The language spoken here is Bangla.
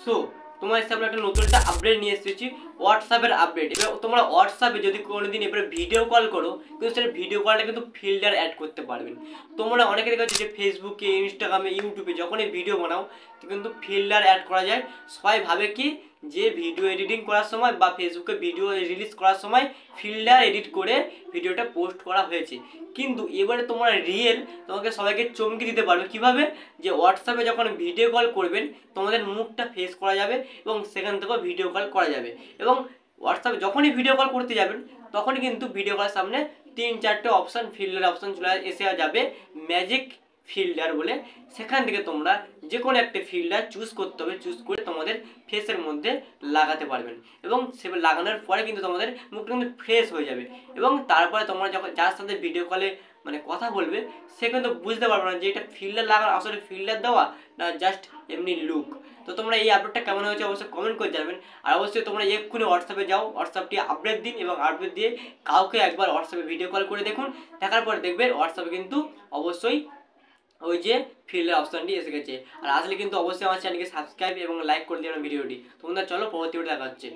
সো তোমার সামনে একটা নতুন একটা আপডেট নিয়ে এসেছি, হোয়াটসঅ্যাপের আপডেট। এবার তোমরা হোয়াটসঅ্যাপে যদি কোনোদিন এবারে ভিডিও কল করো, কিন্তু সেটা ভিডিও কলটা কিন্তু ফিল্টার অ্যাড করতে পারবেন। তোমরা অনেকে দেখেছো যে ফেসবুকে, ইনস্টাগ্রামে, ইউটিউবে যখনই ভিডিও বানাও কিন্তু ফিল্টার অ্যাড করা যায়। সবাই ভাবে কি যে ভিডিও এডিটিং করার সময় বা ফেসবুকে ভিডিও রিলিজ করার সময় ফিল্টার এডিট করে ভিডিওটা পোস্ট করা হয়েছে, কিন্তু এবারে তোমরা রিয়েল তোমাকে সবাইকে চমকে দিতে পারবে কিভাবে, যে হোয়াটসঅ্যাপে যখন ভিডিও কল করবেন তোমাদের মুখটা ফেস করা যাবে এবং সেখান থেকেও ভিডিও কল করা যাবে। এবং হোয়াটসঅ্যাপে যখনই ভিডিও কল করতে যাবেন তখনই কিন্তু ভিডিও কলের সামনে 3-4টে অপশান, ফিল্টার অপশান চলে এসে যাবে, ম্যাজিক ফিল্টার বলে। সেখান থেকে তোমরা যে কোনো একটা ফিল্টার চুজ করতে হবে, চুজ করে তোমাদের ফেসের মধ্যে লাগাতে পারবেন এবং সে লাগানোর পরে কিন্তু তোমাদের মুখটা কিন্তু ফ্রেশ হয়ে যাবে। এবং তারপরে তোমরা যখন যার সাথে ভিডিও কলে মানে কথা বলবে সে কিন্তু বুঝতে পারবে না যে এটা ফিল্টার লাগানো, আসলে ফিল্টার দেওয়া না জাস্ট এমনি লুক। তো তোমরা এই আপডেটটা কেমন হয়েছে অবশ্যই কমেন্ট করে জানাবেন। আর অবশ্যই তোমরা এক্ষুনি হোয়াটসঅ্যাপে যাও, হোয়াটসঅ্যাপটি আপডেট দিন এবং আপডেট দিয়ে কাউকে একবার হোয়াটসঅ্যাপে ভিডিও কল করে দেখুন। দেখার পরে দেখবে হোয়াটসঅ্যাপে কিন্তু অবশ্যই ওই যে ফিল্টার অপশনটি এসে গেছে। আর আসলে কিন্তু অবশ্যই আমার চ্যানেলকে সাবস্ক্রাইব এবং লাইক করে দিও ভিডিওটি। তোমরা চলো পরবর্তী ভিডিও দেখা হচ্ছে।